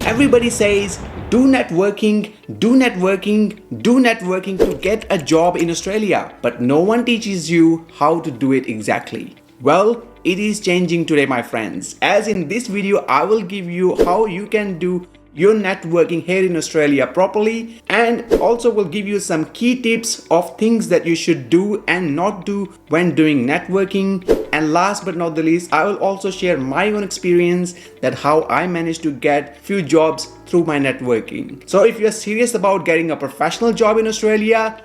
Everybody says, do networking, do networking, do networking to get a job in Australia, but no one teaches you how to do it exactly. Well, it is changing today, my friends. As in this video, I will give you how you can do your networking here in Australia properly, and also will give you some key tips of things that you should do and not do when doing networking. And last but not the least, I will also share my own experience that how I managed to get few jobs through my networking. So if you're serious about getting a professional job in Australia,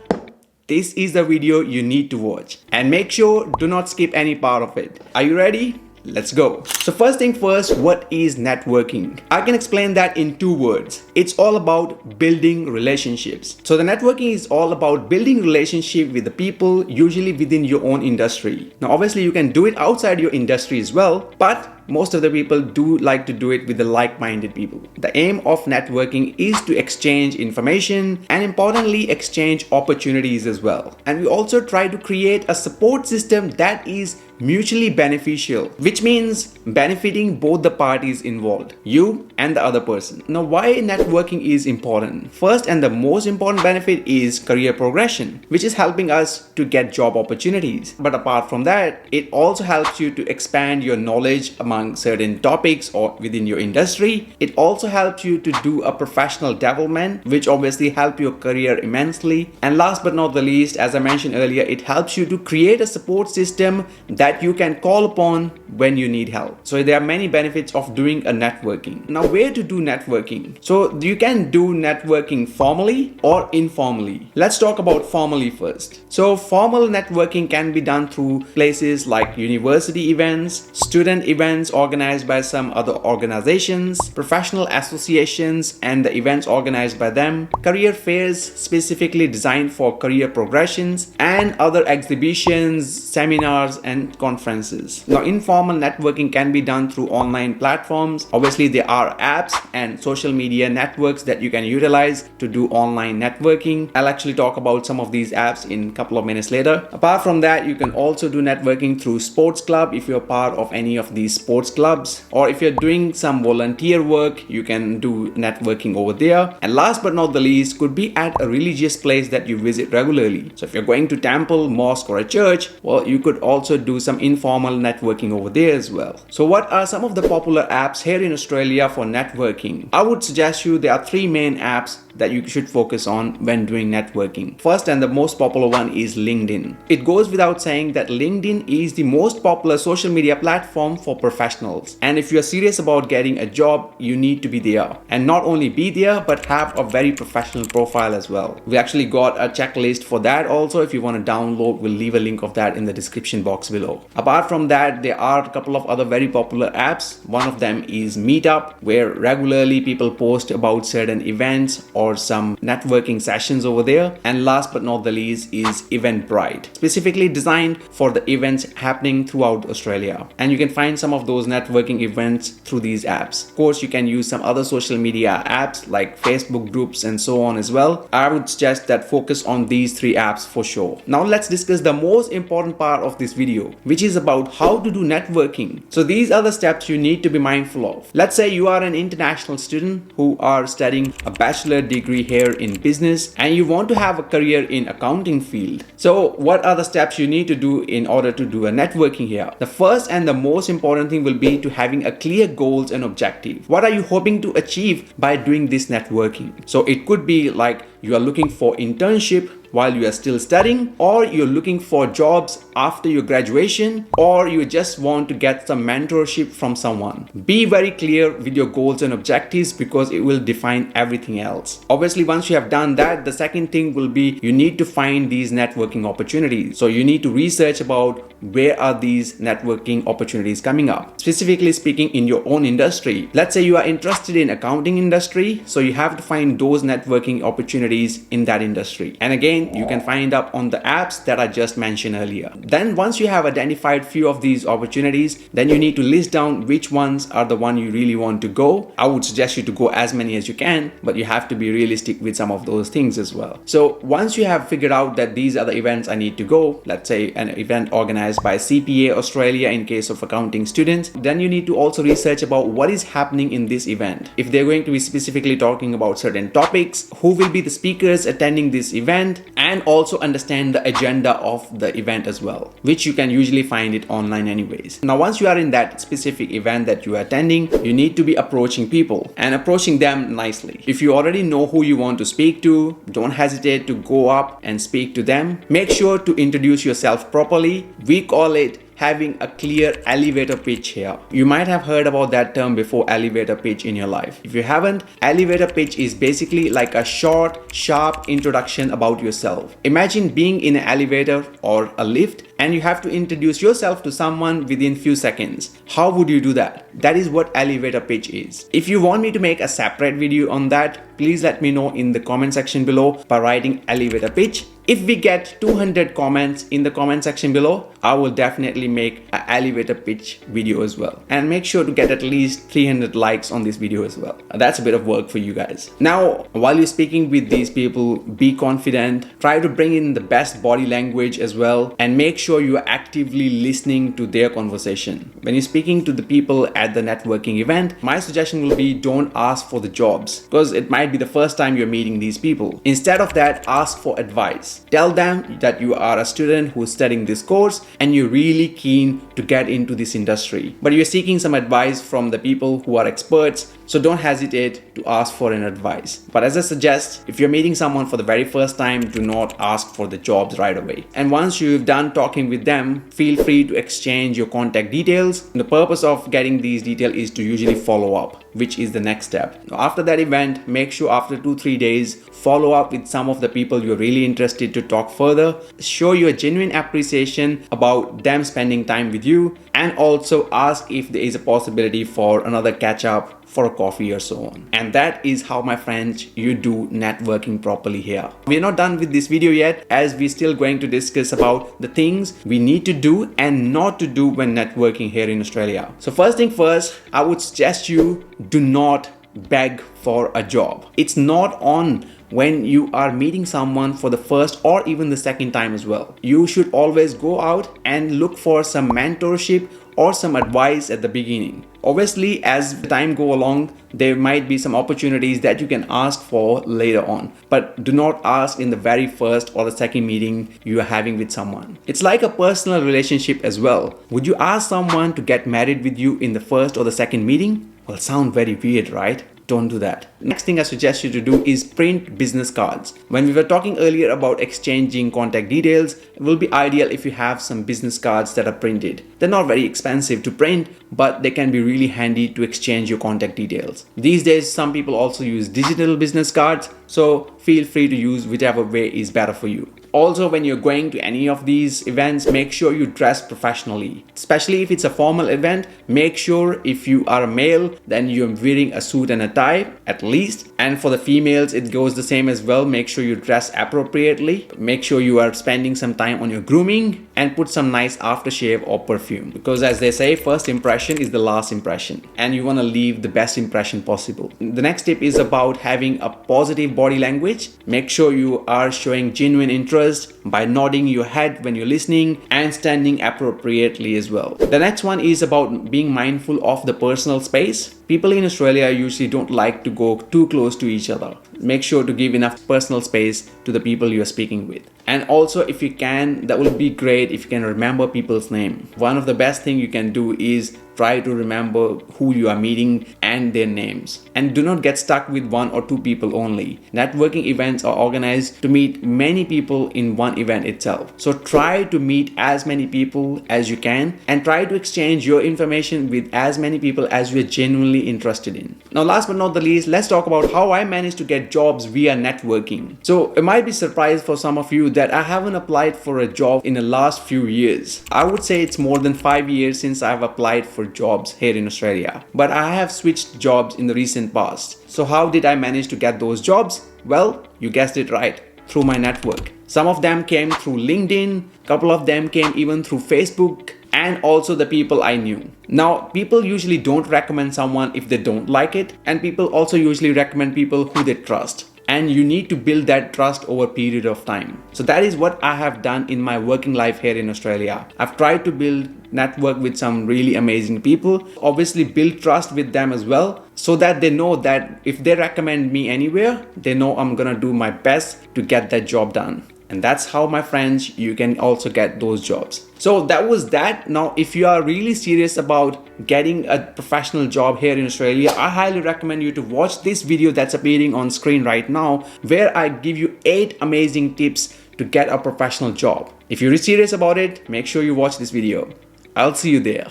this is the video you need to watch, and make sure do not skip any part of it. Are you ready? Let's go. So first thing first, what is networking? I can explain that in two words. It's all about building relationships. So the networking is all about building relationship with the people, usually within your own industry. Now obviously you can do it outside your industry as well, but most of the people do like to do it with the like-minded people. The aim of networking is to exchange information and importantly exchange opportunities as well. And we also try to create a support system that is mutually beneficial, which means benefiting both the parties involved, you and the other person. Now why networking is important? First and the most important benefit is career progression, which is helping us to get job opportunities. But apart from that, it also helps you to expand your knowledge among certain topics or within your industry. It also helps you to do a professional development, which obviously help your career immensely. And last but not the least, as I mentioned earlier, it helps you to create a support system that you can call upon when you need help. So there are many benefits of doing a networking. Now where to do networking? So you can do networking formally or informally. Let's talk about formally first. So formal networking can be done through places like university events, student events organized by some other organizations, professional associations and the events organized by them, career fairs specifically designed for career progressions, and other exhibitions, seminars and conferences. Now informal networking can be done through online platforms. Obviously there are apps and social media networks that you can utilize to do online networking. I'll actually talk about some of these apps in a couple of minutes later. Apart from that, you can also do networking through sports club if you're part of any of these sports clubs, or if you're doing some volunteer work, you can do networking over there. And last but not the least, could be at a religious place that you visit regularly. So if you're going to temple, mosque or a church, well, you could also do some informal networking over there as well. So what are some of the popular apps here in Australia for networking? I would suggest you there are three main apps that you should focus on when doing networking. First and the most popular one is LinkedIn. It goes without saying that LinkedIn is the most popular social media platform for professionals. And if you're serious about getting a job, you need to be there. And not only be there, but have a very professional profile as well. We actually got a checklist for that also. If you want to download, we'll leave a link of that in the description box below. Apart from that, there are a couple of other very popular apps. One of them is Meetup, where regularly people post about certain events or some networking sessions over there. And last but not the least is Eventbrite, specifically designed for the events happening throughout Australia. And you can find some of those networking events through these apps. Of course, you can use some other social media apps like Facebook groups and so on as well. I would suggest that focus on these three apps for sure. Now let's discuss the most important part of this video, which is about how to do networking. So these are the steps you need to be mindful of. Let's say you are an international student who are studying a bachelor degree here in business and you want to have a career in accounting field. So what are the steps you need to do in order to do a networking here? The first and the most important thing will be to having a clear goals and objective. What are you hoping to achieve by doing this networking? So it could be like you are looking for internship while you are still studying, or you're looking for jobs after your graduation, or you just want to get some mentorship from someone. Be very clear with your goals and objectives because it will define everything else. Obviously, once you have done that, the second thing will be you need to find these networking opportunities. So you need to research about where are these networking opportunities coming up. Specifically speaking, in your own industry. Let's say you are interested in accounting industry, so you have to find those networking opportunities opportunities in that industry. And again, you can find up on the apps that I just mentioned earlier. Then once you have identified few of these opportunities, then you need to list down which ones are the one you really want to go. I would suggest you to go as many as you can, but you have to be realistic with some of those things as well. So once you have figured out that these are the events I need to go, let's say an event organized by CPA Australia in case of accounting students, then you need to also research about what is happening in this event. If they're going to be specifically talking about certain topics, who will be the speakers attending this event, and also understand the agenda of the event as well, which you can usually find it online anyways. Now once you are in that specific event that you are attending, you need to be approaching people and approaching them nicely. If you already know who you want to speak to, don't hesitate to go up and speak to them. Make sure to introduce yourself properly. We call it having a clear elevator pitch here. You might have heard about that term before, elevator pitch, in your life. If you haven't, elevator pitch is basically like a short, sharp introduction about yourself. Imagine being in an elevator or a lift and you have to introduce yourself to someone within few seconds. How would you do that? That is what elevator pitch is. If you want me to make a separate video on that, please let me know in the comment section below by writing elevator pitch. If we get 200 comments in the comment section below, I will definitely make an elevator pitch video as well. And make sure to get at least 300 likes on this video as well. That's a bit of work for you guys. Now, while you're speaking with these people, be confident. Try to bring in the best body language as well. And make sure you are actively listening to their conversation. When you're speaking to the people at the networking event, my suggestion will be don't ask for the jobs, because it might be the first time you're meeting these people. Instead of that, ask for advice. Tell them that you are a student who's studying this course and you're really keen to get into this industry, but you're seeking some advice from the people who are experts. So don't hesitate to ask for an advice. But as I suggest, if you're meeting someone for the very first time, do not ask for the jobs right away. And once you've done talking with them, feel free to exchange your contact details. The purpose of getting these details is to usually follow up, which is the next step. Now, after that event, make sure after 2-3 days, follow up with some of the people you're really interested to talk further. Show your genuine appreciation about them spending time with you, and also ask if there is a possibility for another catch up for a coffee or so on. And that is how, my friends, you do networking properly here. We're not done with this video yet, as we're still going to discuss about the things we need to do and not to do when networking here in Australia. So first thing first, I would suggest you do not beg for a job. It's not on when you are meeting someone for the first or even the second time as well. You should always go out and look for some mentorship or some advice at the beginning. Obviously, as time go along, there might be some opportunities that you can ask for later on, but do not ask in the very first or the second meeting you are having with someone. It's like a personal relationship as well. Would you ask someone to get married with you in the first or the second meeting? Well, sound very weird, right? Don't do that. Next thing I suggest you to do is print business cards. When we were talking earlier about exchanging contact details, it will be ideal if you have some business cards that are printed. They're not very expensive to print, but they can be really handy to exchange your contact details. These days, some people also use digital business cards, so feel free to use whichever way is better for you. Also, when you're going to any of these events, make sure you dress professionally. Especially if it's a formal event, make sure if you are a male, then you're wearing a suit and a tie at least. And for the females, it goes the same as well. Make sure you dress appropriately. Make sure you are spending some time on your grooming and put some nice aftershave or perfume. Because as they say, first impression is the last impression, and you want to leave the best impression possible. The next tip is about having a positive body language. Make sure you are showing genuine interest by nodding your head when you're listening and standing appropriately as well. The next one is about being mindful of the personal space. People in Australia usually don't like to go too close to each other. Make sure to give enough personal space to the people you're speaking with. And also, if you can, that will be great if you can remember people's name. One of the best thing you can do is try to remember who you are meeting and their names. And do not get stuck with 1 or 2 people only. Networking events are organized to meet many people in one event itself. So try to meet as many people as you can and try to exchange your information with as many people as you are genuinely interested in. Now, last but not the least, let's talk about how I managed to get jobs via networking. So it might be surprised for some of you that I haven't applied for a job in the last few years. I would say it's more than 5 years since I've applied for jobs here in Australia, but I have switched jobs in the recent past. So how did I manage to get those jobs? Well, you guessed it right, through my network. Some of them came through LinkedIn, couple of them came even through Facebook, and also the people I knew. Now, people usually don't recommend someone if they don't like it, and people also usually recommend people who they trust. And you need to build that trust over a period of time. So that is what I have done in my working life here in Australia. I've tried to build network with some really amazing people, obviously build trust with them as well, so that they know that if they recommend me anywhere, they know I'm gonna do my best to get that job done. And that's how, my friends, you can also get those jobs. So that was that. Now, if you are really serious about getting a professional job here in Australia, I highly recommend you to watch this video that's appearing on screen right now, where I give you 8 amazing tips to get a professional job. If you're serious about it, make sure you watch this video. I'll see you there.